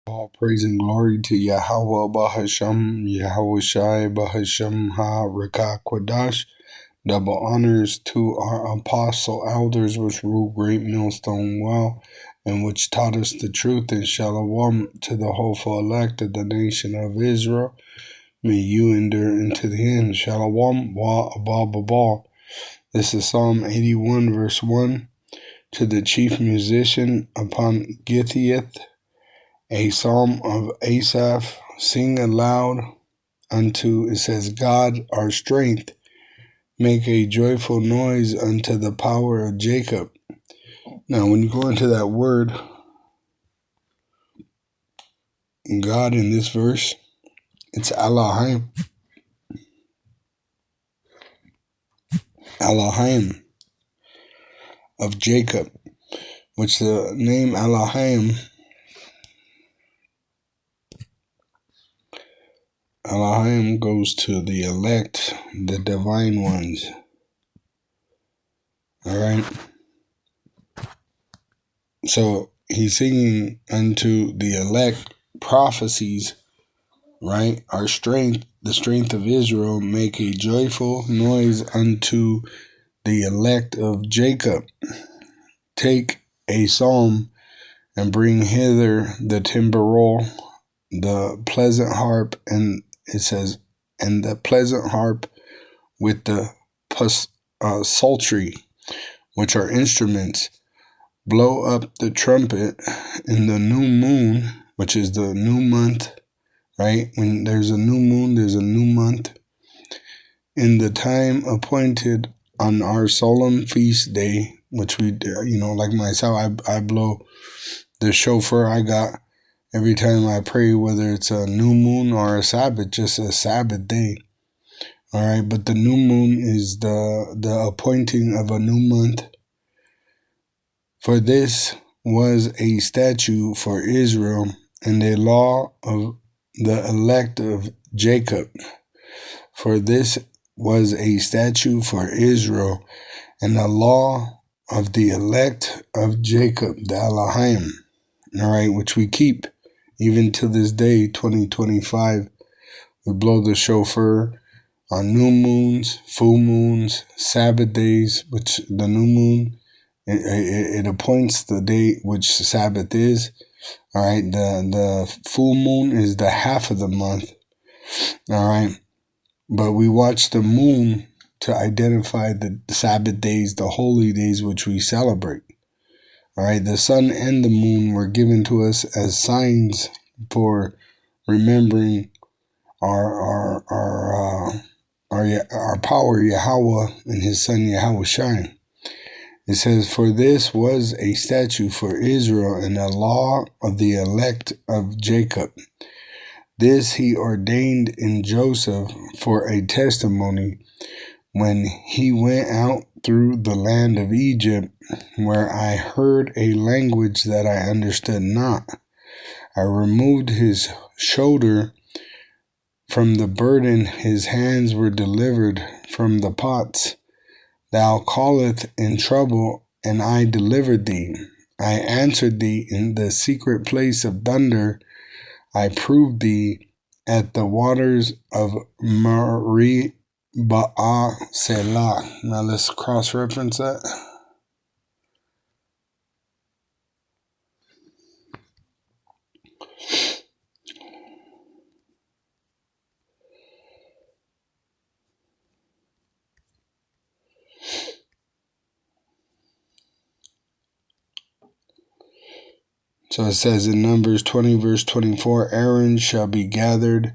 All praise and glory to Yahawah Bahasham, Yahweh Shai Bahasham Ha Rekah Kwadash. Double honors to our apostle elders which rule Great Millstone well, and which taught us the truth, and shalom to the hopeful elect of the nation of Israel. May you endure into the end. Shalom wa abba. This is Psalm 81 verse 1. To the chief musician upon Gitthieth, a psalm of Asaph, sing aloud unto, it says, God our strength, make a joyful noise unto the power of Jacob. Now, when you go into that word, God in this verse, it's Elohim. Elohim of Jacob, which the name Elohim goes to the elect, the divine ones. All right. So he's singing unto the elect prophecies, right? Our strength, the strength of Israel, make a joyful noise unto the elect of Jacob. Take a psalm and bring hither the timbrel, the pleasant harp, and it says, and the pleasant harp with the psaltery, which are instruments. Blow up the trumpet in the new moon, which is the new month, right? When there's a new moon, there's a new month. In the time appointed on our solemn feast day, which we, like myself, I blow the shofar I got every time I pray, whether it's a new moon or a Sabbath, just a Sabbath day. All right, but the new moon is the appointing of a new month. For this was a statute for Israel and a law of the elect of Jacob. For this was a statute for Israel and a law of the elect of Jacob, the Elohim, all right, which we keep even to this day, 2025. We blow the shofar on new moons, full moons, Sabbath days, which the new moon, it appoints the date which Sabbath is. All right, the full moon is the half of the month. All right, but we watch the moon to identify the Sabbath days, the holy days which we celebrate. All right, the sun and the moon were given to us as signs for remembering our power, Yahawah, and His Son Yahweh Shai. It says, for this was a statute for Israel and a law of the elect of Jacob. This he ordained in Joseph for a testimony when he went out through the land of Egypt, where I heard a language that I understood not. I removed his shoulder from the burden, his hands were delivered from the pots. Thou callest in trouble, and I delivered thee. I answered thee in the secret place of thunder. I proved thee at the waters of Meribah Selah. Now let's cross-reference that. So it says in Numbers 20, verse 24, Aaron shall be gathered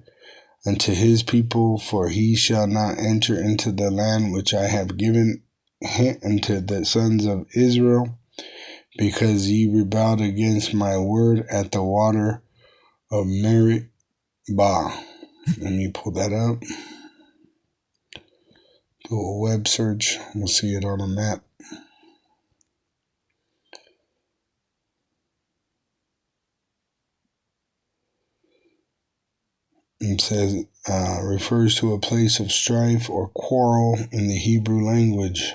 unto his people, for he shall not enter into the land which I have given unto the sons of Israel, because ye rebelled against my word at the water of Meribah. Let me pull that up. Do a web search. We'll see it on a map. It says, refers to a place of strife or quarrel in the Hebrew language,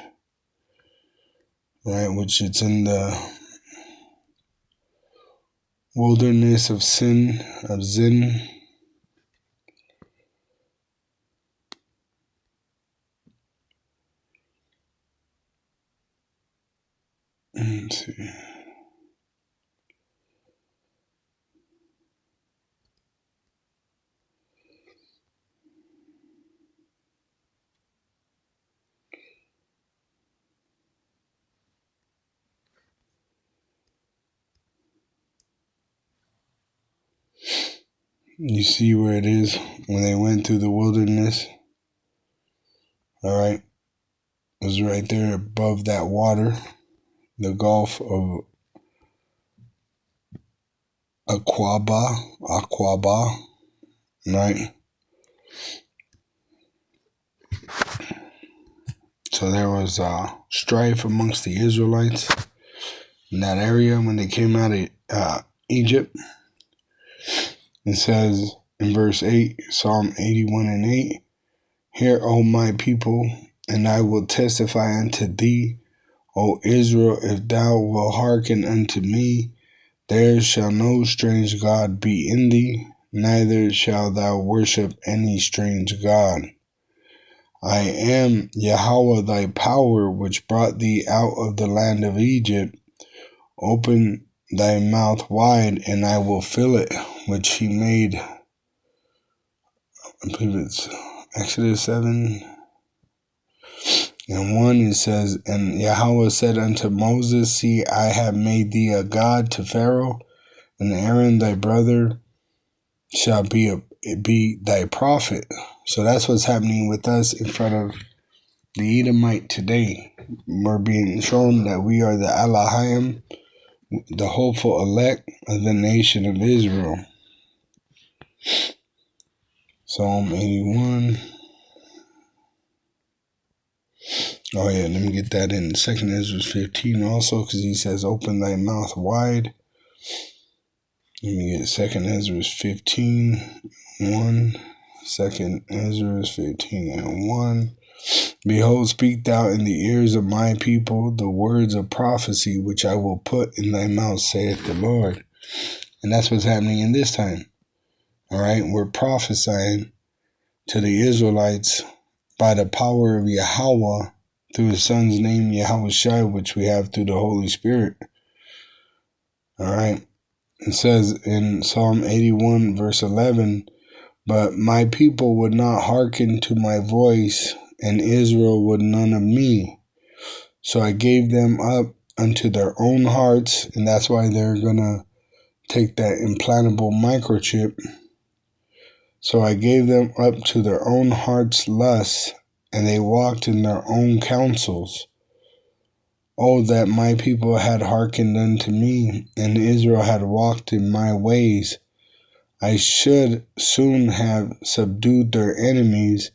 right? Which it's in the wilderness of Zin. Let's see. You see where it is when they went through the wilderness. All right. It was right there above that water, the Gulf of Aqaba, right? So there was strife amongst the Israelites in that area when they came out of Egypt. It says in verse 8, Psalm 81 and 8, Hear, O my people, and I will testify unto thee, O Israel, if thou wilt hearken unto me, there shall no strange God be in thee, neither shalt thou worship any strange God. I am Yahawah thy power, which brought thee out of the land of Egypt. Open thy mouth wide, and I will fill it, which he made. I believe it's Exodus 7 and 1. It says, And Yahawah said unto Moses, See, I have made thee a god to Pharaoh, and Aaron thy brother shall be thy prophet. So that's what's happening with us in front of the Edomite today. We're being shown that we are the Elohim, the hopeful elect of the nation of Israel. Psalm 81. Oh yeah, let me get that in 2nd Esdras 15 also, because he says, Open thy mouth wide. Let me get 2nd Esdras 15, 1. 2nd Esdras 15 and 1. Behold, speak thou in the ears of my people the words of prophecy, which I will put in thy mouth, saith the Lord. And that's what's happening in this time. All right, we're prophesying to the Israelites by the power of Yahawah through his son's name, Yahawashi, which we have through the Holy Spirit. All right, it says in Psalm 81, verse 11, But my people would not hearken to my voice, and Israel would none of me. So I gave them up unto their own hearts, and that's why they're going to take that implantable microchip. So I gave them up to their own hearts' lusts, and they walked in their own counsels. Oh, that my people had hearkened unto me, and Israel had walked in my ways. I should soon have subdued their enemies,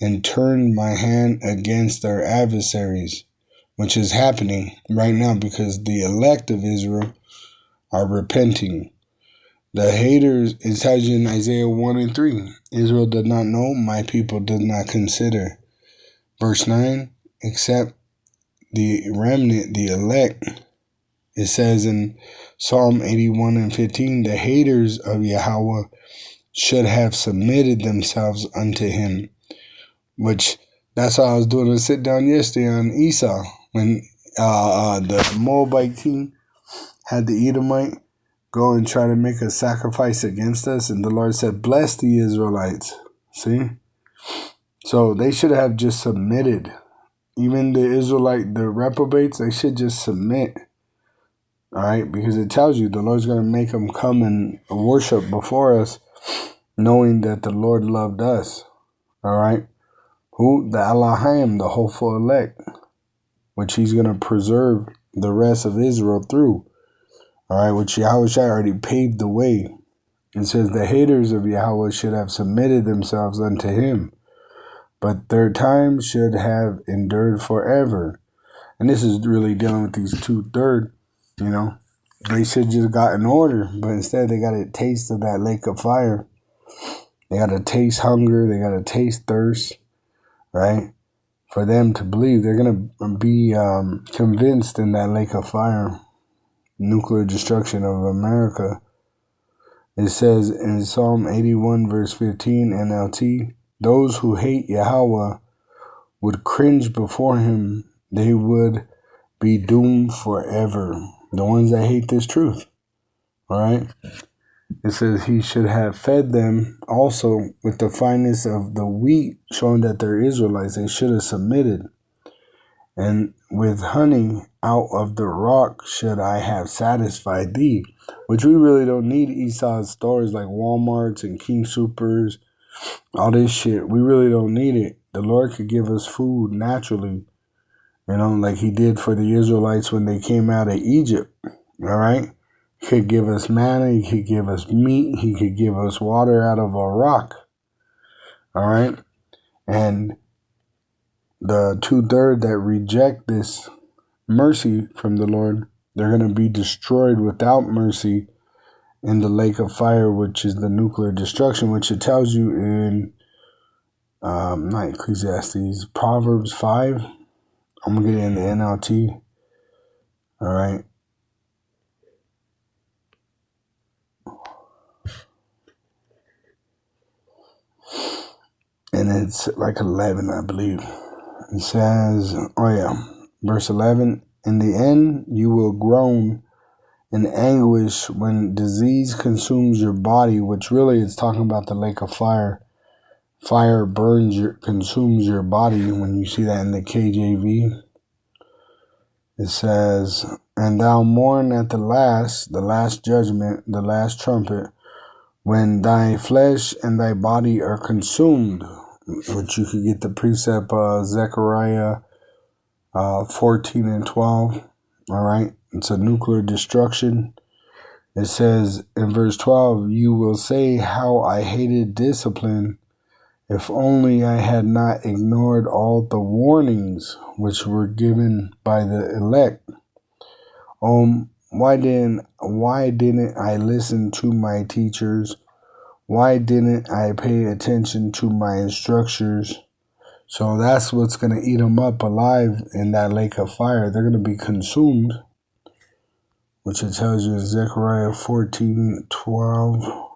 and turned my hand against their adversaries, which is happening right now because the elect of Israel are repenting. The haters, it tells you in Isaiah 1 and 3, Israel did not know, my people did not consider. Verse 9, except the remnant, the elect, it says in Psalm 81 and 15, the haters of Yahawah should have submitted themselves unto him. Which, that's how I was doing a sit down yesterday on Esau, when the Moabite king had the Edomite go and try to make a sacrifice against us, and the Lord said, bless the Israelites. See? So they should have just submitted. Even the Israelite, the reprobates, they should just submit. All right? Because it tells you the Lord's going to make them come and worship before us, knowing that the Lord loved us. All right? Who? The Elohim, the hopeful elect, which he's going to preserve the rest of Israel through. All right, which Yahawashi already paved the way. It says the haters of Yahweh should have submitted themselves unto him, but their time should have endured forever. And this is really dealing with these 2/3, you know. They should just got in order, but instead they got a taste of that lake of fire. They got to taste hunger. They got to taste thirst, right? For them to believe, they're going to be convinced in that lake of fire. nuclear destruction of America. It says in Psalm 81 verse 15 NLT, those who hate Yahawah would cringe before him. They would be doomed forever. The ones that hate this truth. All right. It says he should have fed them also with the finest of the wheat, showing that they're Israelites. They should have submitted. And with honey out of the rock should I have satisfied thee. Which we really don't need Esau's stores like Walmarts and King Supers. All this shit. We really don't need it. The Lord could give us food naturally. You know, like he did for the Israelites when they came out of Egypt. All right. He could give us manna. He could give us meat. He could give us water out of a rock. All right. And the 2/3 that reject this mercy from the Lord, they're going to be destroyed without mercy in the lake of fire, which is the nuclear destruction, which it tells you in, not Ecclesiastes, Proverbs 5. I'm going to get it in the NLT. All right. And it's like 11, I believe. It says, verse 11, in the end you will groan in anguish when disease consumes your body, which really is talking about the lake of fire. Fire consumes your body. When you see that in the KJV, it says, and thou mourn at the last judgment, the last trumpet, when thy flesh and thy body are consumed. Which you could get the precept Zechariah 14 and 12. All right. It's a nuclear destruction. It says in verse 12, you will say how I hated discipline. If only I had not ignored all the warnings which were given by the elect. Why didn't I listen to my teachers? Why didn't I pay attention to my instructors? So that's what's going to eat them up alive in that lake of fire. They're going to be consumed, which it tells you in Zechariah 14:12.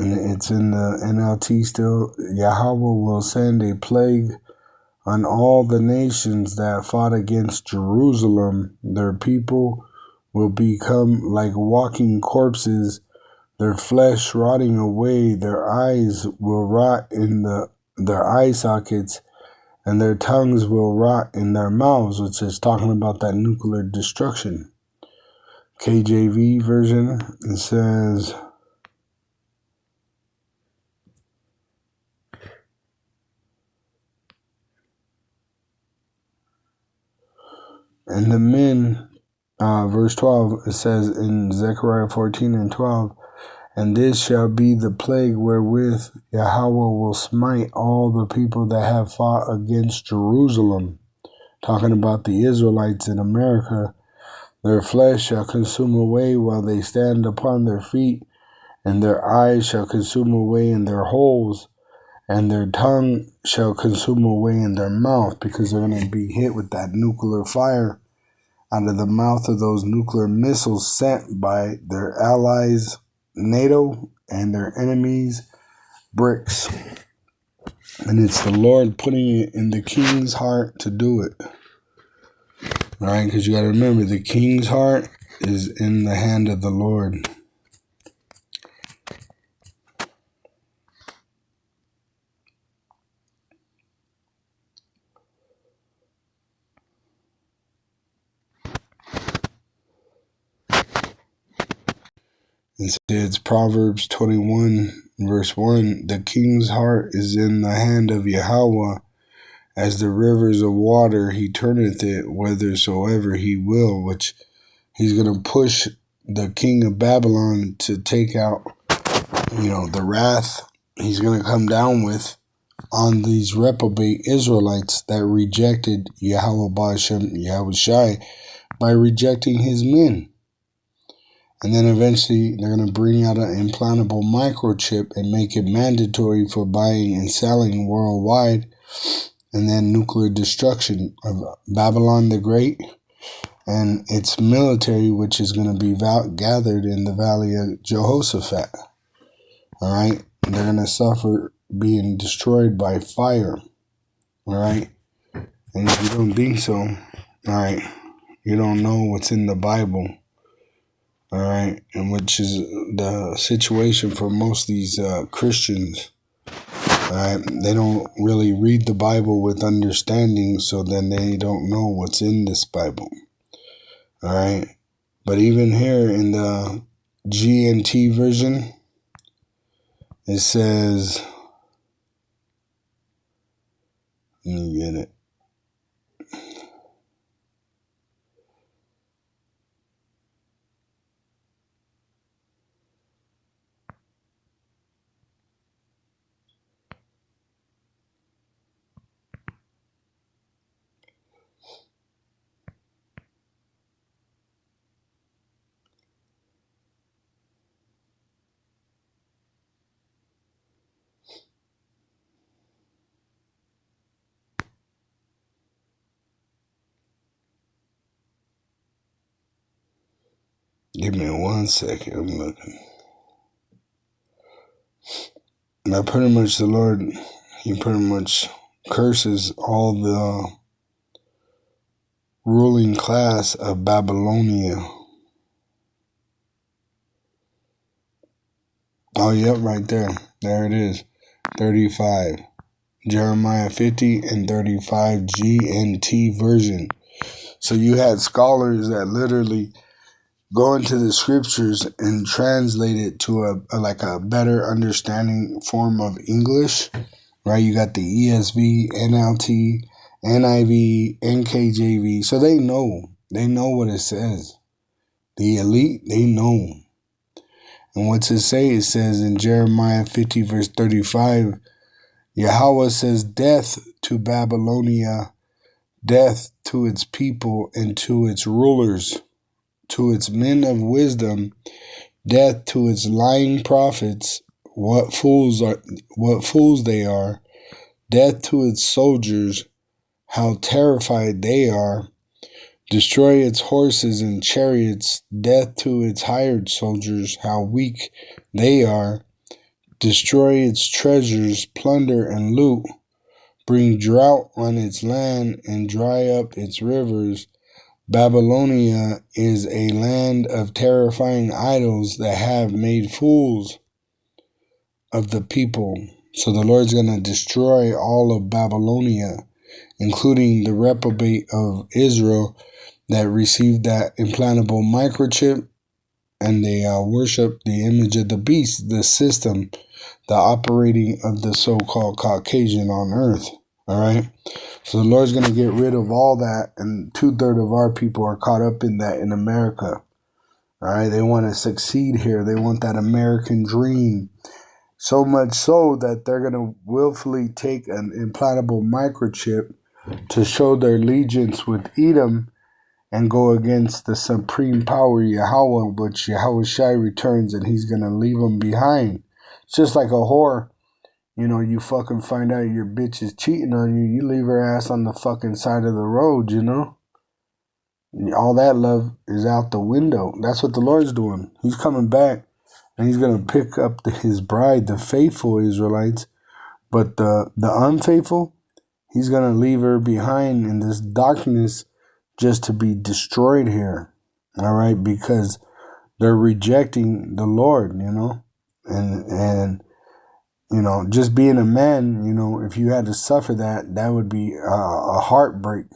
And it's in the NLT still. Yahawah will send a plague on all the nations that fought against Jerusalem. Their people will become like walking corpses, their flesh rotting away, their eyes will rot in their eye sockets, and their tongues will rot in their mouths, which is talking about that nuclear destruction. KJV version, it says, and the men, verse 12, it says in Zechariah 14 and 12, and this shall be the plague wherewith Yahawah will smite all the people that have fought against Jerusalem. Talking about the Israelites in America. Their flesh shall consume away while they stand upon their feet, and their eyes shall consume away in their holes, and their tongue shall consume away in their mouth, because they're going to be hit with that nuclear fire out of the mouth of those nuclear missiles sent by their allies, NATO, and their enemies, BRICS. And it's the Lord putting it in the king's heart to do it. All right, because you got to remember, the king's heart is in the hand of the Lord. It's Proverbs 21, verse 1. The king's heart is in the hand of Yahawah. As the rivers of water, he turneth it whithersoever he will, which he's going to push the king of Babylon to take out, the wrath he's going to come down with on these reprobate Israelites that rejected Yahawah Ba'ashem, Yahushai, by rejecting his men. And then eventually they're going to bring out an implantable microchip and make it mandatory for buying and selling worldwide. And then nuclear destruction of Babylon the Great and its military, which is going to be gathered in the valley of Jehoshaphat. All right, they're going to suffer being destroyed by fire. All right, and if you don't think so, all right, you don't know what's in the Bible. All right, and which is the situation for most of these Christians. All right, they don't really read the Bible with understanding, so then they don't know what's in this Bible. All right, but even here in the GNT version, it says, let me get it. Give me 1 second. I'm looking. Now, pretty much the Lord, he pretty much curses all the ruling class of Babylonia. Oh, yep, right there. There it is. 35. Jeremiah 50 and 35 GNT version. So you had scholars that literally go into the scriptures and translate it to a better understanding form of English, right? You got the ESV, NLT, NIV, NKJV. So they know what it says. The elite, they know. And what's it say? It says in Jeremiah 50 verse 35, Yahawah says, death to Babylonia, death to its people and to its rulers, to its men of wisdom, death to its lying prophets, what fools they are, death to its soldiers, how terrified they are, destroy its horses and chariots, death to its hired soldiers, how weak they are, destroy its treasures, plunder and loot, bring drought on its land and dry up its rivers. Babylonia is a land of terrifying idols that have made fools of the people. So the Lord's going to destroy all of Babylonia, including the reprobate of Israel that received that implantable microchip, and they worship the image of the beast, the system, the operating of the so-called Caucasian on earth. All right. So the Lord's going to get rid of all that, and 2/3 of our people are caught up in that in America. All right. They want to succeed here. They want that American dream. So much so that they're going to willfully take an implantable microchip to show their allegiance with Edom and go against the supreme power Yahawah, which Yahawashi returns, and he's going to leave them behind. It's just like a whore. You know, you fucking find out your bitch is cheating on you, you leave her ass on the fucking side of the road, you know? All that love is out the window. That's what the Lord's doing. He's coming back, and he's going to pick up his bride, the faithful Israelites. But the unfaithful, he's going to leave her behind in this darkness just to be destroyed here. All right? Because they're rejecting the Lord, you know? And you know, just being a man, you know, if you had to suffer that, that would be a heartbreak.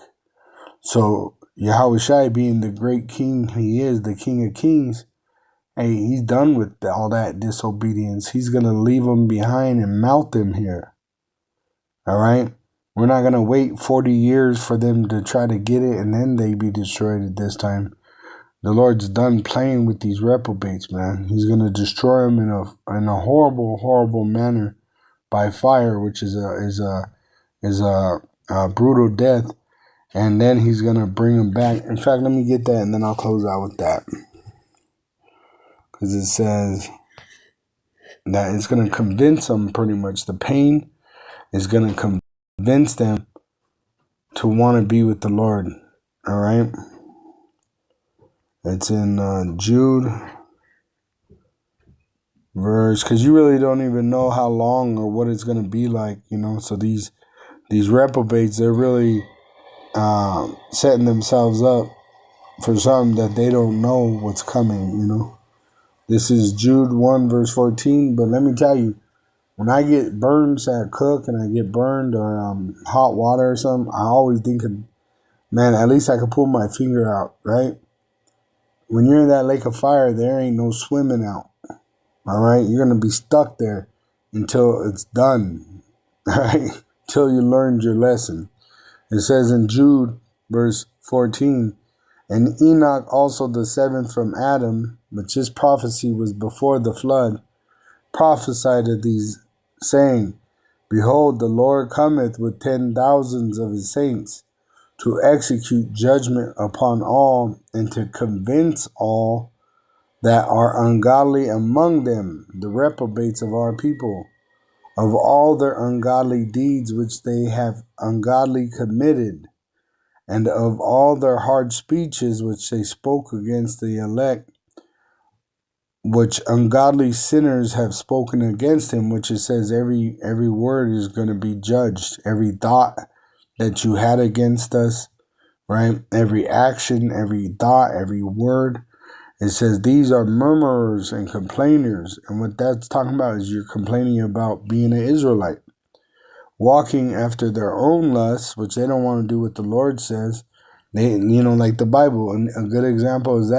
So Yahawashi, being the great king he is, the King of Kings, hey, he's done with all that disobedience. He's going to leave them behind and melt them here. All right? We're not going to wait 40 years for them to try to get it and then they be destroyed at this time. The Lord's done playing with these reprobates, man. He's going to destroy them in a horrible, horrible manner by fire, which is a brutal death. And then he's going to bring them back. In fact, let me get that and then I'll close out with that. Because it says that it's going to convince them pretty much. The pain is going to convince them to want to be with the Lord. All right? It's in Jude verse, because you really don't even know how long or what it's going to be like, So these reprobates, they're really setting themselves up for something that they don't know what's coming, This is Jude 1 verse 14. But let me tell you, when I get burned at cook and I get burned or hot water or something, I always think of, man, at least I could pull my finger out, right? When you're in that lake of fire, there ain't no swimming out. All right, you're going to be stuck there until it's done, all right, until you learned your lesson. It says in Jude, verse 14, and Enoch also the seventh from Adam, which his prophecy was before the flood, prophesied of these, saying, behold, the Lord cometh with 10,000s of his saints, to execute judgment upon all, and to convince all that are ungodly among them, the reprobates of our people, of all their ungodly deeds which they have ungodly committed, and of all their hard speeches which they spoke against the elect, which ungodly sinners have spoken against him, which it says every word is going to be judged, every thought that you had against us, right? Every action, every thought, every word. It says these are murmurers and complainers. And what that's talking about is you're complaining about being an Israelite, walking after their own lusts, which they don't want to do what the Lord says. They, like the Bible. And a good example is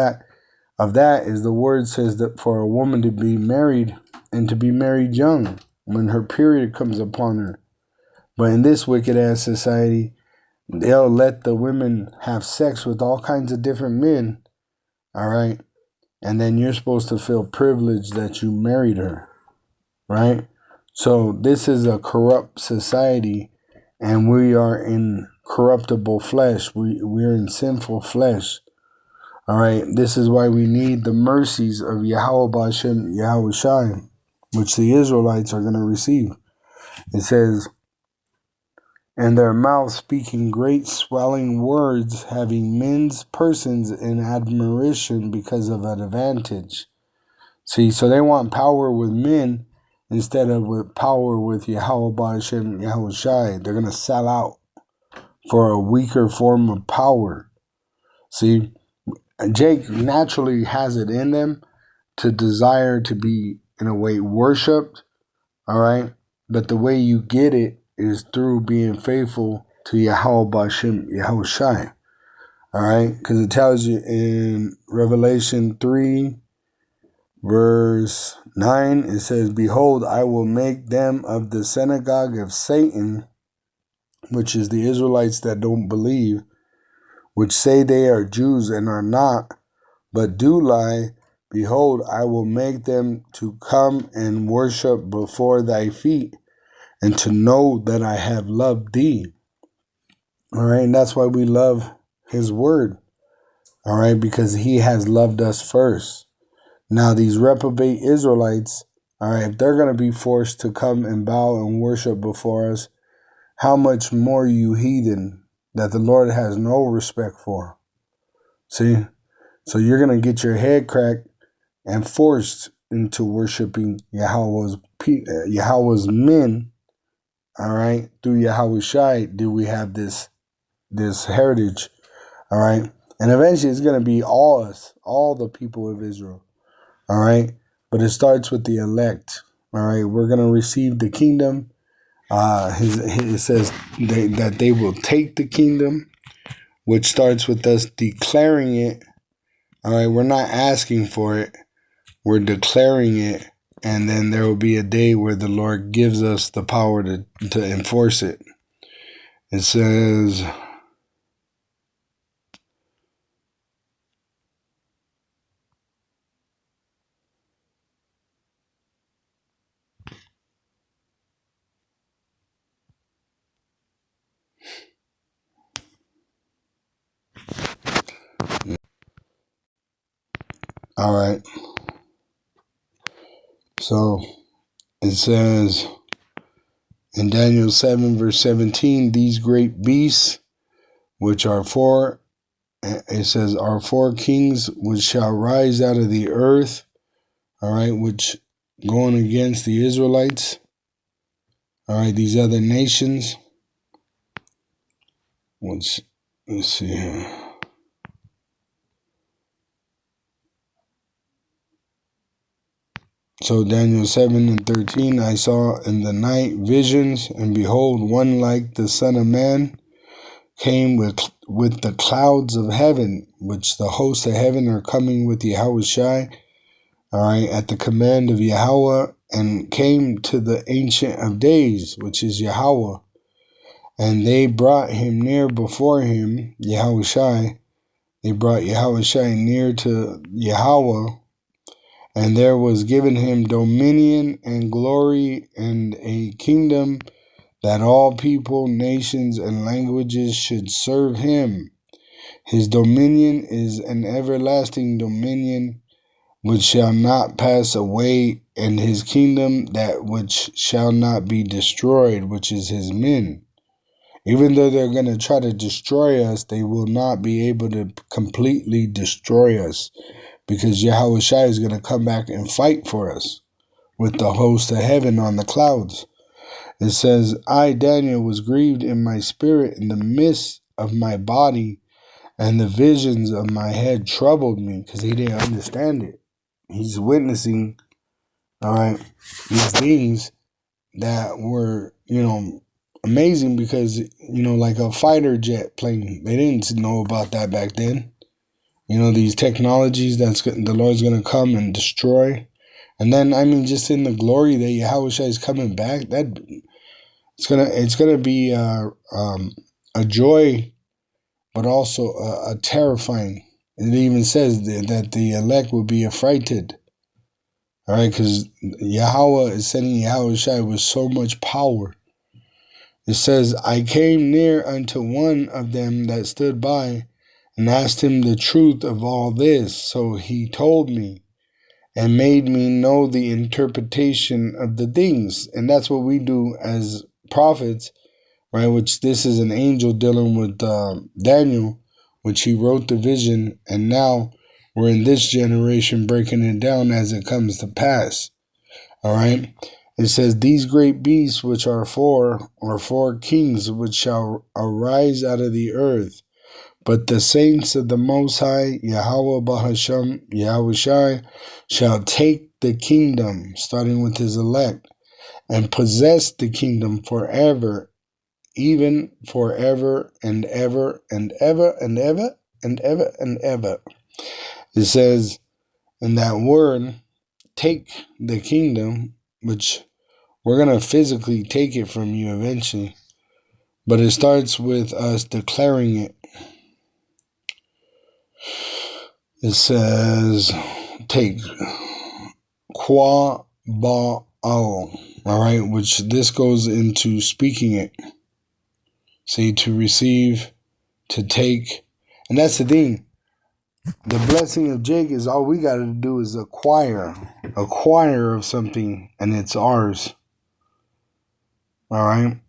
of that is the word says that for a woman to be married and to be married young when her period comes upon her. But in this wicked ass society, they'll let the women have sex with all kinds of different men. All right. And then you're supposed to feel privileged that you married her, right? So this is a corrupt society, and we are in corruptible flesh. We're in sinful flesh, all right? This is why we need the mercies of Yahawah Hashem Yahushai, which the Israelites are going to receive. It says, and their mouth speaking great swelling words, having men's persons in admiration because of an advantage. See, so they want power with men instead of with power with Yahawah Hashem Yahushai. They're going to sell out for a weaker form of power. See, Jake naturally has it in them to desire to be, in a way, worshipped, all right? But the way you get it is through being faithful to Yahawah Hashem Yahushai, all right? Because it tells you in Revelation 3, verse 9, it says, behold, I will make them of the synagogue of Satan, which is the Israelites that don't believe, which say they are Jews and are not, but do lie. Behold, I will make them to come and worship before thy feet, and to know that I have loved thee. All right, and that's why we love his word. All right, because he has loved us first. Now, these reprobate Israelites, all right, if they're going to be forced to come and bow and worship before us, how much more you heathen that the Lord has no respect for? See? So you're going to get your head cracked and forced into worshiping Yahweh's men, all right? Through Yahushai do we have this heritage, all right? And eventually it's going to be all us, all the people of Israel. All right. But it starts with the elect. All right. We're going to receive the kingdom. It says that they will take the kingdom, which starts with us declaring it. All right. We're not asking for it. We're declaring it. And then there will be a day where the Lord gives us the power to enforce it. It says, all right. So it says in Daniel 7, verse 17, these great beasts, which are 4 it says, our 4 kings which shall rise out of the earth, all right, which going against the Israelites, all right, these other nations, which, let's see here. So Daniel 7:13, I saw in the night visions, and behold, one like the Son of Man came with the clouds of heaven, which the hosts of heaven are coming with Yahawah, all right, at the command of Yahawah, and came to the Ancient of Days, which is Yahawah. And they brought him near before him, Yahawah. They brought Yahawah near to Yahawah, and there was given him dominion and glory and a kingdom, that all people, nations, and languages should serve him. His dominion is an everlasting dominion which shall not pass away, and his kingdom that which shall not be destroyed, which is his men. Even though they're going to try to destroy us, they will not be able to completely destroy us, because Yahawah is going to come back and fight for us with the host of heaven on the clouds. It says, I, Daniel, was grieved in my spirit in the midst of my body, and the visions of my head troubled me, because he didn't understand it. He's witnessing, all right, these things that were, amazing, because, like a fighter jet plane, they didn't know about that back then. These technologies the Lord's going to come and destroy. And then, just in the glory that Yahawah is coming back, that it's gonna be a joy, but also a terrifying. It even says that the elect will be affrighted. All right, because Yahawah is sending Yahawah with so much power. It says, I came near unto one of them that stood by, and asked him the truth of all this. So he told me, and made me know the interpretation of the things. And that's what we do as prophets, right? Which this is an angel dealing with Daniel, which he wrote the vision, and now we're in this generation breaking it down as it comes to pass. All right. It says, these great beasts which are 4 kings which shall arise out of the earth. But the saints of the Most High, Yahawah Bahasham, Yahawah, shall take the kingdom, starting with his elect, and possess the kingdom forever, even forever and ever and ever and ever and ever and ever. It says in that word, take the kingdom, which we're going to physically take it from you eventually. But it starts with us declaring it. It says, take qua ba all right, which this goes into speaking it. See, to receive, to take. And that's the thing. The blessing of Jake is all we got to do is acquire of something, and it's ours. All right.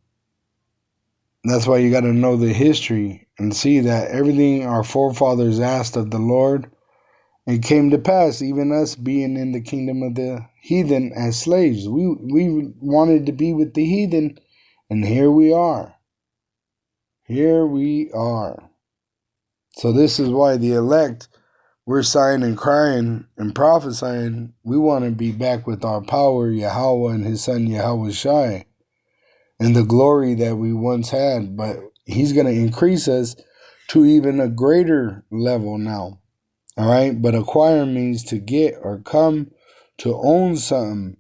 That's why you got to know the history and see that everything our forefathers asked of the Lord, it came to pass, even us being in the kingdom of the heathen as slaves. We wanted to be with the heathen, and here we are. Here we are. So this is why the elect, we're sighing and crying and prophesying. We want to be back with our power, Yahawah and his son Yahawah, and the glory that we once had. But he's going to increase us to even a greater level now. All right. But acquire means to get or come to own something,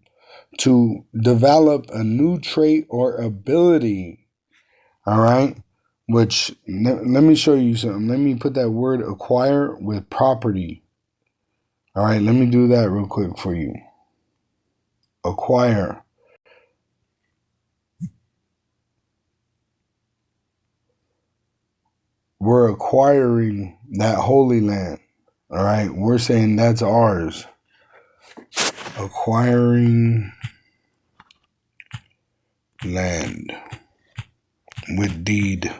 to develop a new trait or ability. All right. Which, let me show you something. Let me put that word acquire with property. All right. Let me do that real quick for you. Acquire. We're acquiring that holy land. All right. We're saying that's ours. Acquiring land with deed.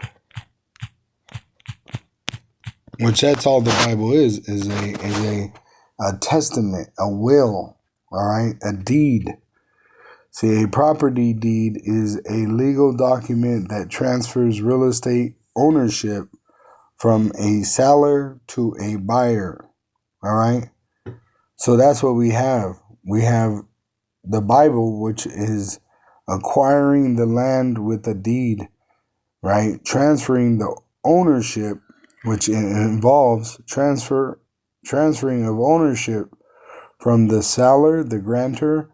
which that's all the Bible is a testament, a will, all right, a deed. See, a property deed is a legal document that transfers real estate ownership from a seller to a buyer, all right? So that's what we have. We have the Bible, which is acquiring the land with a deed, right? Transferring the ownership, which involves transferring of ownership from the seller, the grantor,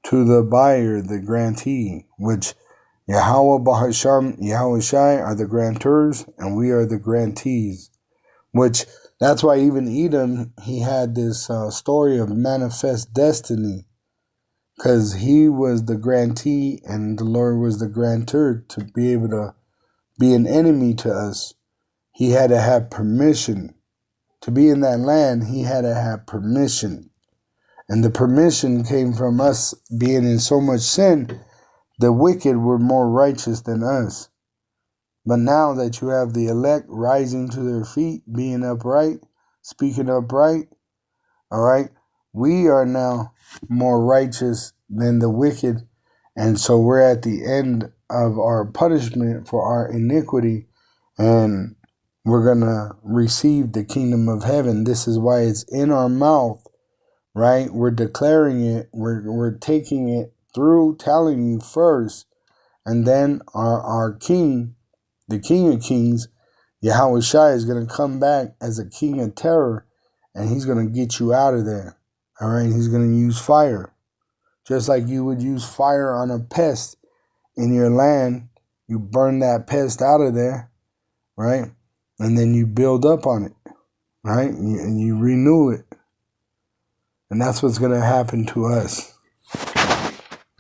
to the buyer, the grantee, which Yahawah, Bahasham, Yahweh Shai are the grantors, and we are the grantees. Which, that's why even Edom, he had this story of manifest destiny, because he was the grantee and the Lord was the grantor. To be able to be an enemy to us, he had to have permission. To be in that land, he had to have permission. And the permission came from us being in so much sin, the wicked were more righteous than us. But now that you have the elect rising to their feet, being upright, speaking upright, all right, we are now more righteous than the wicked. And so we're at the end of our punishment for our iniquity, and we're going to receive the kingdom of heaven. This is why it's in our mouth, right? We're declaring it. We're taking it through telling you first. And then our king, the King of Kings, Yahweh Shai, is going to come back as a king of terror, and he's going to get you out of there. All right? He's going to use fire. Just like you would use fire on a pest in your land. You burn that pest out of there, right? And then you build up on it, right? And you renew it. And that's what's going to happen to us.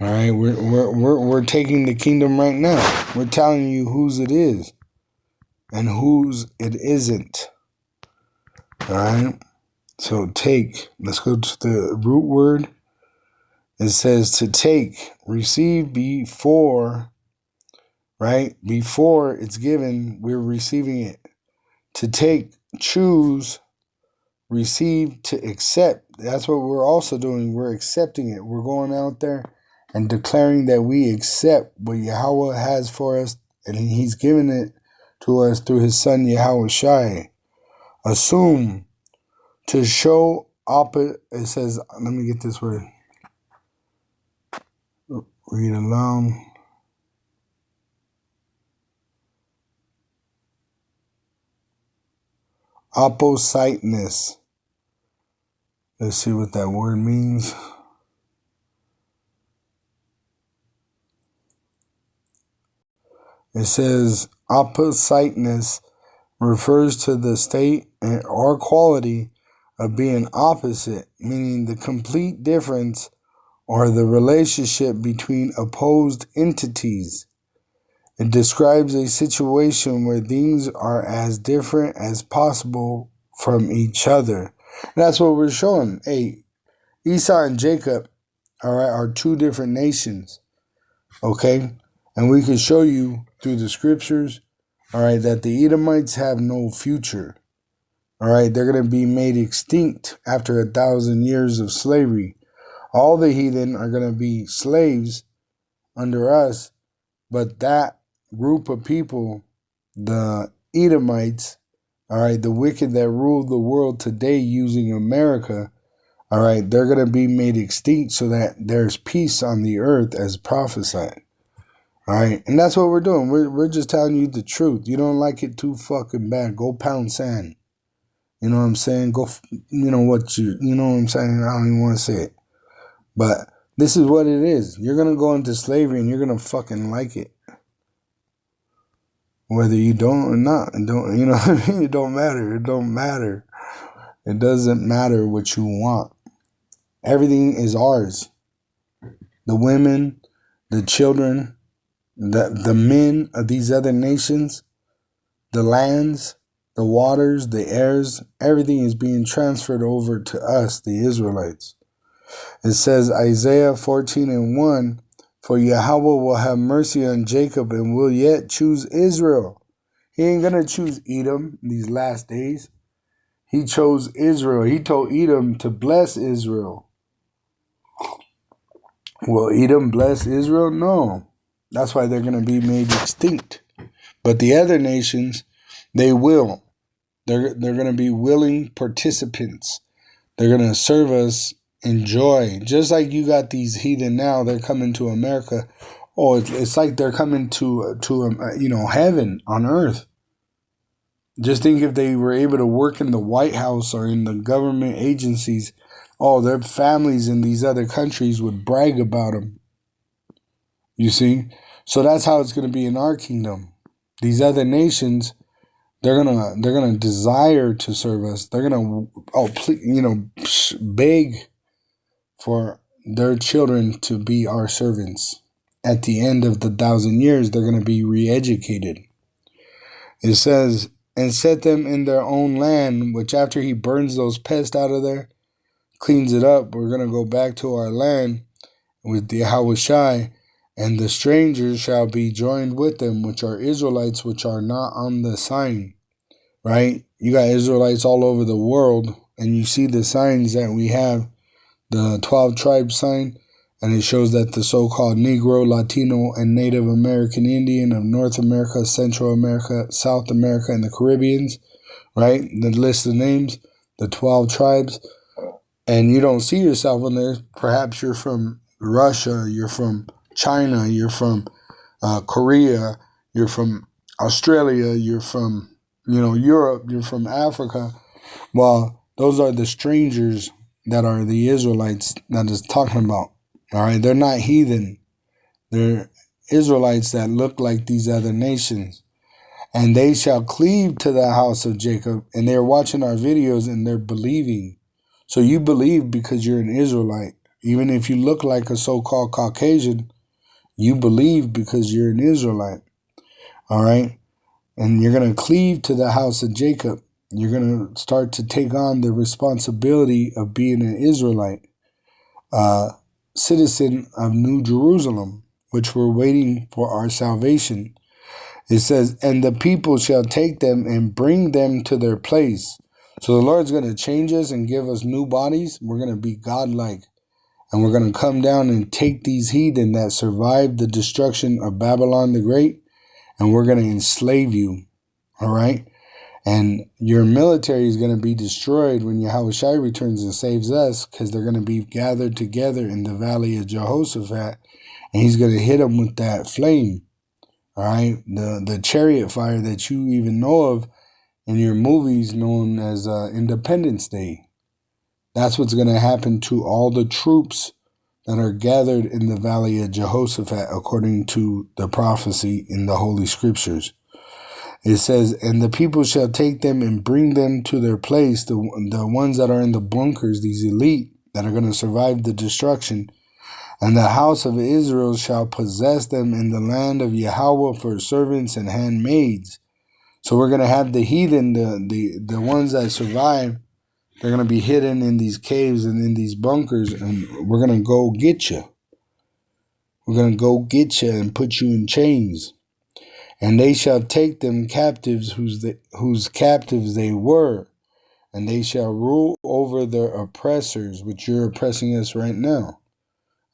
All right? We're taking the kingdom right now. We're telling you whose it is and whose it isn't. All right? So take. Let's go to the root word. It says to take, receive before, right? Before it's given, we're receiving it. To take, choose, receive, to accept. That's what we're also doing. We're accepting it. We're going out there and declaring that we accept what Yahawah has for us, and he's given it to us through his son Yahweh Shai. Assume, to show it says, let me get this word. Read aloud. Oppositeness. Let's see what that word means. It says oppositeness refers to the state or quality of being opposite, meaning the complete difference or the relationship between opposed entities. It describes a situation where things are as different as possible from each other. And that's what we're showing. Hey, Esau and Jacob, all right, are two different nations, okay? And we can show you through the scriptures, all right, that the Edomites have no future. All right, they're going to be made extinct after 1,000 years of slavery. All the heathen are going to be slaves under us, but that group of people, the Edomites, all right, the wicked that rule the world today using America, all right, they're going to be made extinct so that there's peace on the earth as prophesied. All right, and that's what we're doing. We're just telling you the truth. You don't like it too fucking bad, go pound sand. You know what I'm saying? Go, you know what I'm saying? I don't even want to say it. But this is what it is. You're going to go into slavery and you're going to fucking like it. Whether you don't or not. And don't, you know what I mean? It don't matter. It don't matter. It doesn't matter what you want. Everything is ours. The women, the children, the men of these other nations, the lands, the waters, the airs, everything is being transferred over to us, the Israelites. It says, Isaiah 14:1, for Yahawah will have mercy on Jacob and will yet choose Israel. He ain't going to choose Edom in these last days. He chose Israel. He told Edom to bless Israel. Will Edom bless Israel? No. That's why they're going to be made extinct. But the other nations, they will. They're going to be willing participants. They're going to serve us in joy. Just like you got these heathen now, they're coming to America. Oh, it's like they're coming to heaven on earth. Just think if they were able to work in the White House or in the government agencies, their families in these other countries would brag about them. You see? So that's how it's going to be in our kingdom. These other nations, they're gonna desire to serve us. They're gonna beg for their children to be our servants. At the end of the 1,000 years, they're gonna be re-educated. It says, and set them in their own land, which after he burns those pests out of there, cleans it up, we're gonna go back to our land with the Yahawah, and the strangers shall be joined with them, which are Israelites, which are not on the sign. Right? You got Israelites all over the world, and you see the signs that we have, the 12 tribes sign, and it shows that the so-called Negro, Latino, and Native American Indian of North America, Central America, South America, and the Caribbeans, right? The list of names, the 12 tribes, and you don't see yourself in there. Perhaps you're from Russia, you're from China, you're from Korea, you're from Australia, you're from Europe, you're from Africa. Well, those are the strangers that are the Israelites that is talking about. All right, they're not heathen. They're Israelites that look like these other nations. And they shall cleave to the house of Jacob. And they're watching our videos and they're believing. So you believe because you're an Israelite. Even if you look like a so-called Caucasian, you believe because you're an Israelite. All right? And you're going to cleave to the house of Jacob. You're going to start to take on the responsibility of being an Israelite, citizen of New Jerusalem, which we're waiting for our salvation. It says, and the people shall take them and bring them to their place. So the Lord's going to change us and give us new bodies. We're going to be godlike. And we're going to come down and take these heathen that survived the destruction of Babylon the Great, and we're going to enslave you, all right? And your military is going to be destroyed when Yahawah returns and saves us, because they're going to be gathered together in the valley of Jehoshaphat, and he's going to hit them with that flame, all right? The chariot fire that you even know of in your movies known as Independence Day. That's what's going to happen to all the troops that are gathered in the valley of Jehoshaphat, according to the prophecy in the Holy Scriptures. It says, and the people shall take them and bring them to their place, the ones that are in the bunkers, these elite that are going to survive the destruction. And the house of Israel shall possess them in the land of Yahawah for servants and handmaids. So we're going to have the heathen, the ones that survive. They're going to be hidden in these caves and in these bunkers, and we're going to go get you. We're going to go get you and put you in chains. And they shall take them captives whose captives they were, and they shall rule over their oppressors, which you're oppressing us right now.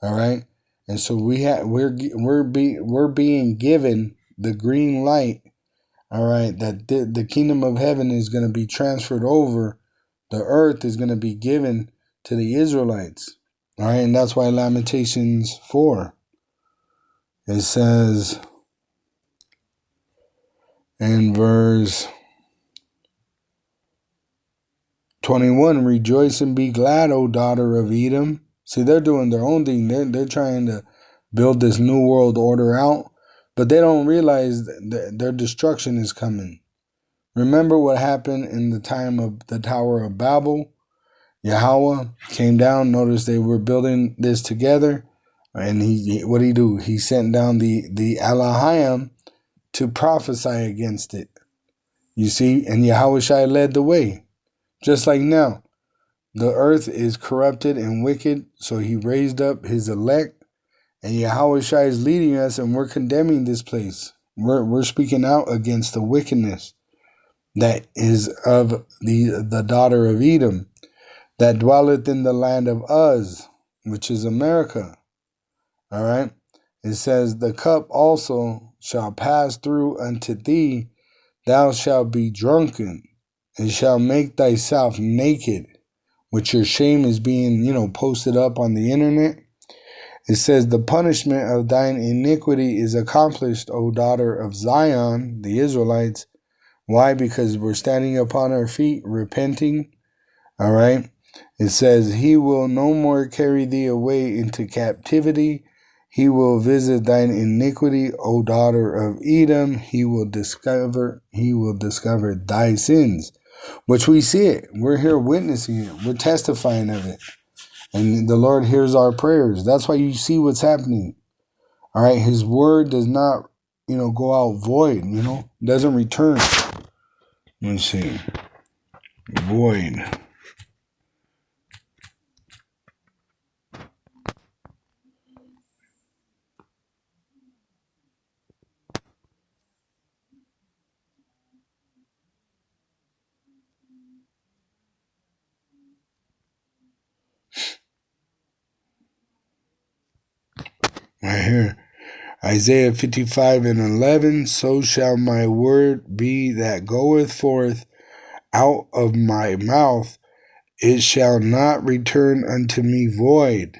All right? And so we're being given the green light, all right, that the kingdom of heaven is going to be transferred over. The earth is going to be given to the Israelites. All right, and that's why Lamentations 4, it says in verse 21, rejoice and be glad, O daughter of Edom. See, they're doing their own thing. They're trying to build this new world order out, but they don't realize that their destruction is coming. Remember what happened in the time of the Tower of Babel? Yahawah came down, noticed they were building this together, and what did he do? He sent down the Elohim to prophesy against it. You see, and Yahawah led the way. Just like now, the earth is corrupted and wicked, so he raised up his elect, and Yahawah is leading us, and we're condemning this place. We're speaking out against the wickedness. that is of the daughter of Edom, that dwelleth in the land of Uz, which is America. All right. It says, the cup also shall pass through unto thee, thou shalt be drunken, and shall make thyself naked, which your shame is being, posted up on the internet. It says, the punishment of thine iniquity is accomplished, O daughter of Zion, the Israelites. Why? Because we're standing upon our feet, repenting. All right. It says, he will no more carry thee away into captivity. He will visit thine iniquity, O daughter of Edom. He will discover thy sins, which we see it. We're here witnessing it. We're testifying of it. And the Lord hears our prayers. That's why you see what's happening. All right. His word does not, go out void, it doesn't return. Let's see. Void. Right here. Isaiah 55:11. So shall my word be that goeth forth out of my mouth. It shall not return unto me void,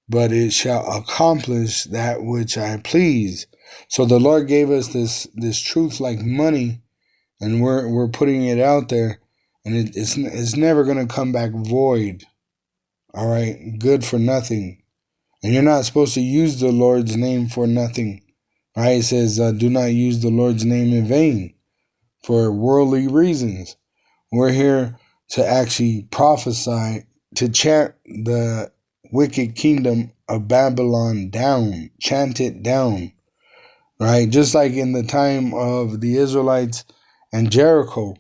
but it shall accomplish that which I please. So the Lord gave us this truth like money, and we're putting it out there, and it's never going to come back void. All right, good for nothing. And you're not supposed to use the Lord's name for nothing. Right? It says, do not use the Lord's name in vain for worldly reasons. We're here to actually prophesy, to chant the wicked kingdom of Babylon down, chant it down. Right? Just like in the time of the Israelites and Jericho.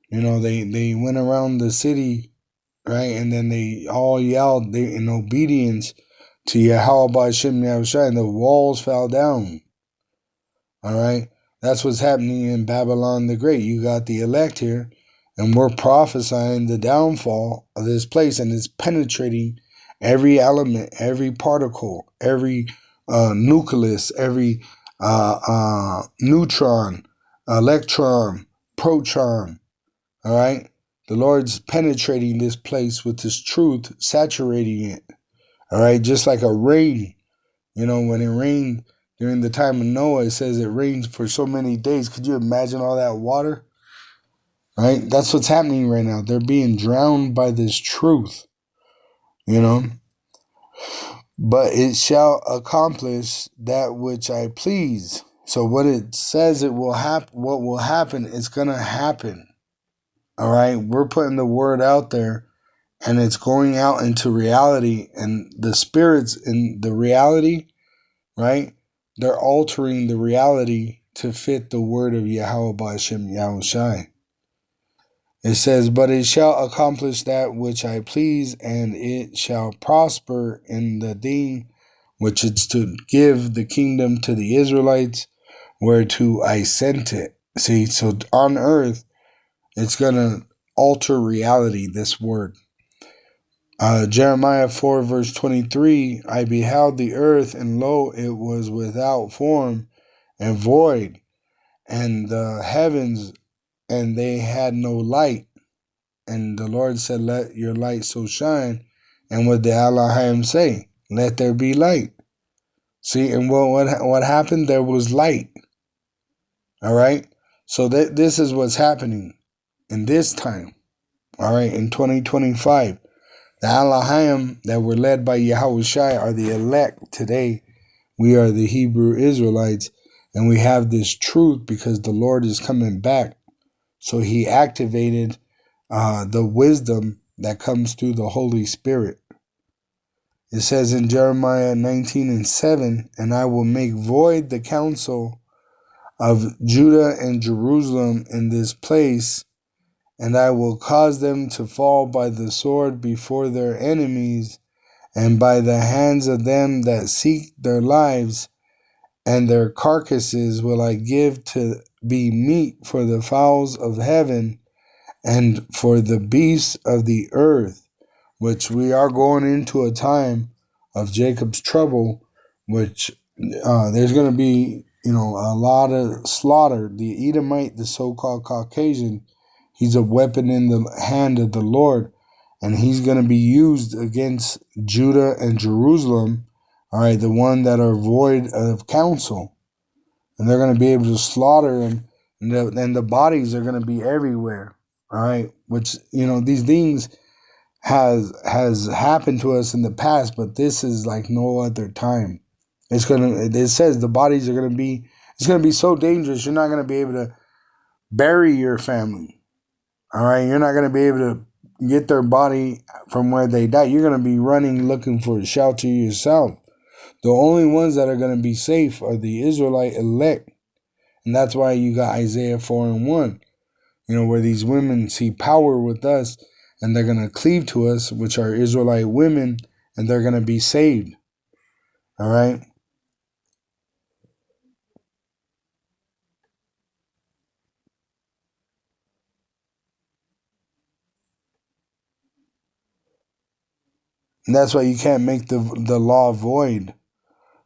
They went around the city, right? And then they all yelled in obedience to Yahawah and the walls fell down. All right. That's what's happening in Babylon the Great. You got the elect here, and we're prophesying the downfall of this place, and it's penetrating every element, every particle, every nucleus, every neutron, electron, proton. All right. The Lord's penetrating this place with His truth, saturating it. All right. Just like a rain. When it rained during the time of Noah, it says it rains for so many days. Could you imagine all that water? Right? That's what's happening right now. They're being drowned by this truth. But it shall accomplish that which I please. So what it says it will happen, what will happen, it's going to happen. All right? We're putting the word out there, and it's going out into reality, and the spirits in the reality, right? They're altering the reality to fit the word of Yahawah B'Shem Yahushai. It says, but it shall accomplish that which I please, and it shall prosper in the thing which is to give the kingdom to the Israelites, whereto I sent it. See, so on earth, it's going to alter reality, this word. Jeremiah 4 verse 23, I beheld the earth, and lo, it was without form and void, and the heavens, and they had no light. And the Lord said, let your light so shine. And what did Elohim say? Let there be light. See, and what happened? There was light. All right? So this is what's happening in this time. All right, in 2025. The Elohim that were led by Yahushua are the elect today. We are the Hebrew Israelites, and we have this truth because the Lord is coming back. So He activated the wisdom that comes through the Holy Spirit. It says in Jeremiah 19:7, and I will make void the counsel of Judah and Jerusalem in this place, and I will cause them to fall by the sword before their enemies, and by the hands of them that seek their lives, and their carcasses will I give to be meat for the fowls of heaven and for the beasts of the earth, which we are going into a time of Jacob's trouble, which there's going to be, a lot of slaughter. The Edomite, the so-called Caucasian, he's a weapon in the hand of the Lord, and he's going to be used against Judah and Jerusalem, all right, the one that are void of counsel. And they're going to be able to slaughter him, and the bodies are going to be everywhere, all right, which, these things has happened to us in the past, but this is like no other time. It says the bodies are going to be, it's going to be so dangerous, you're not going to be able to bury your family. All right, you're not going to be able to get their body from where they died. You're going to be running looking for a shelter yourself. The only ones that are going to be safe are the Israelite elect. And that's why you got Isaiah 4:1, where these women see power with us and they're going to cleave to us, which are Israelite women, and they're going to be saved. All right. And that's why you can't make the law void.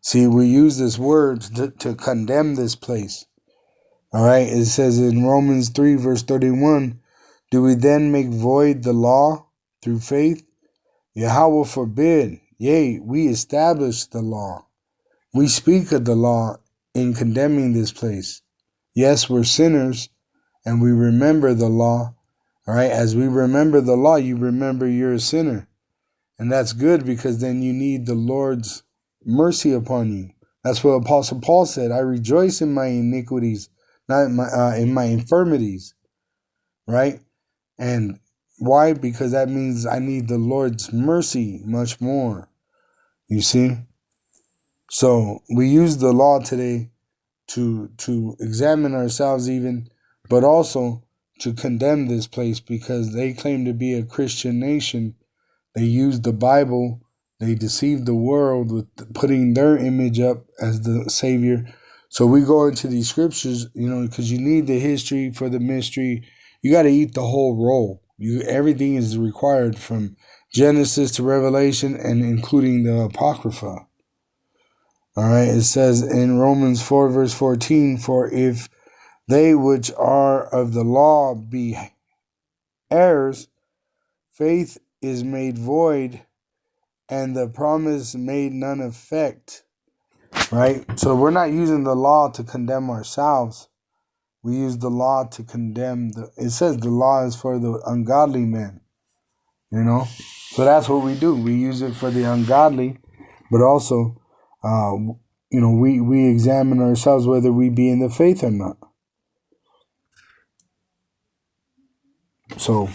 See, we use this word to condemn this place. All right. It says in Romans 3 verse 31, do we then make void the law through faith? Yahawah forbid. Yea, we establish the law. We speak of the law in condemning this place. Yes, we're sinners and we remember the law. All right. As we remember the law, you remember you're a sinner. And that's good, because then you need the Lord's mercy upon you. That's what Apostle Paul said. I rejoice in my iniquities, not in my infirmities. Right? And why? Because that means I need the Lord's mercy much more. You see? So we use the law today to examine ourselves even, but also to condemn this place, because they claim to be a Christian nation. They used the Bible. They deceived the world with putting their image up as the Savior. So we go into these scriptures, because you need the history for the mystery. You got to eat the whole roll. Everything is required from Genesis to Revelation, and including the Apocrypha. All right. It says in Romans 4 verse 14, for if they which are of the law be heirs, faith is made void, and the promise made none effect. Right? So we're not using the law to condemn ourselves. We use the law to condemn it says the law is for the ungodly men. So that's what we do. We use it for the ungodly, but also, we examine ourselves whether we be in the faith or not. So,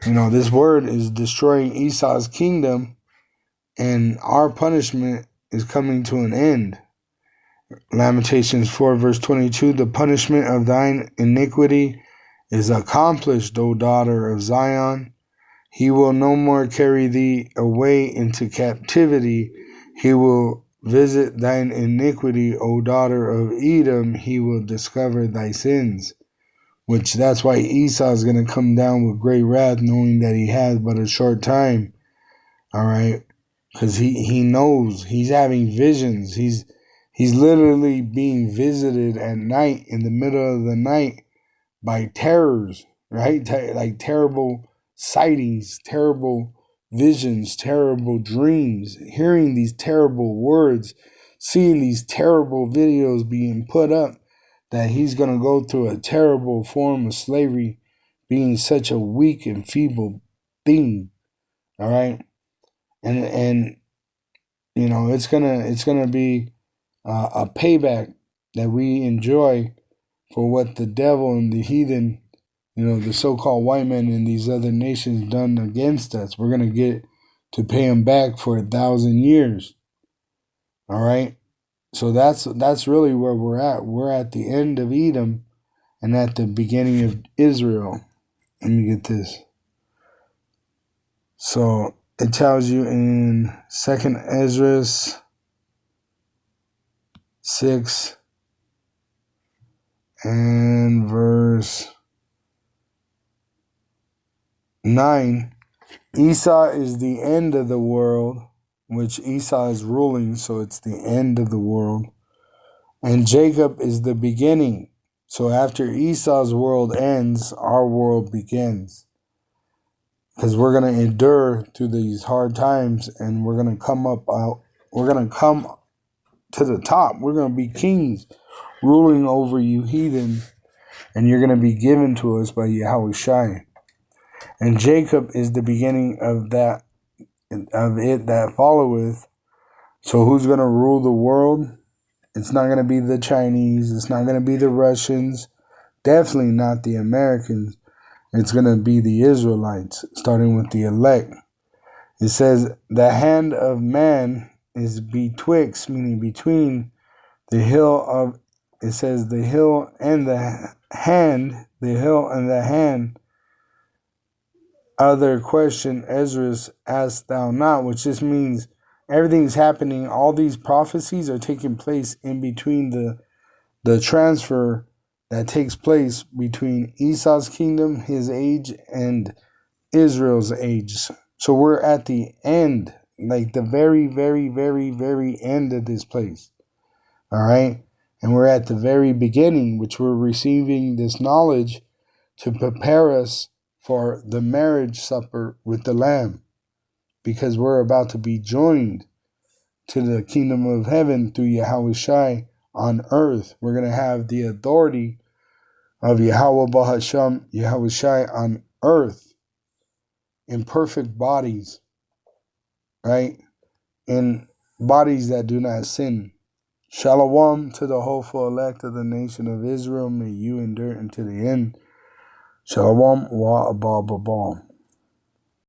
this word is destroying Esau's kingdom, and our punishment is coming to an end. Lamentations 4 verse 22, the punishment of thine iniquity is accomplished, O daughter of Zion. He will no more carry thee away into captivity. He will visit thine iniquity, O daughter of Edom. He will discover thy sins. Which that's why Esau is going to come down with great wrath, knowing that he has but a short time. All right. Because he knows he's having visions. He's literally being visited at night, in the middle of the night, by terrors, right? Like terrible sightings, terrible visions, terrible dreams, hearing these terrible words, seeing these terrible videos being put up, that he's going to go through a terrible form of slavery, being such a weak and feeble thing. All right. And it's gonna be a payback that we enjoy for what the devil and the heathen, the so-called white men in these other nations done against us. We're gonna get to pay them back for 1,000 years. All right. So that's really where we're at. We're at the end of Edom and at the beginning of Israel. Let me get this. So it tells you in 2nd Esdras 6 and verse 9. Esau is the end of the world, which Esau is ruling, so it's the end of the world. And Jacob is the beginning. So after Esau's world ends, our world begins. Because we're going to endure through these hard times, and we're going to come up out. We're going to come to the top. We're going to be kings, ruling over you heathen, and you're going to be given to us by Yahawah. And Jacob is the beginning of that, of it that followeth. So who's going to rule the world? It's not going to be the Chinese. It's not going to be the Russians. Definitely not the Americans. It's going to be the Israelites, starting with the elect. It says, the hand of man is betwixt, meaning between the hill of, it says the hill and the hand, Other question, Esdras, asked thou not, which just means everything's happening. All these prophecies are taking place in between the transfer that takes place between Esau's kingdom, his age, and Israel's age. So we're at the end, like the very, very, very, very end of this place. All right? And we're at the very beginning, which we're receiving this knowledge to prepare us for the marriage supper with the Lamb, because we're about to be joined to the kingdom of heaven through Yahawah on earth. We're going to have the authority of Yahawah Bahasham, Yahawah on earth in perfect bodies, right? In bodies that do not sin. Shalom to the hopeful elect of the nation of Israel. May you endure unto the end. Shalom wa abba babam.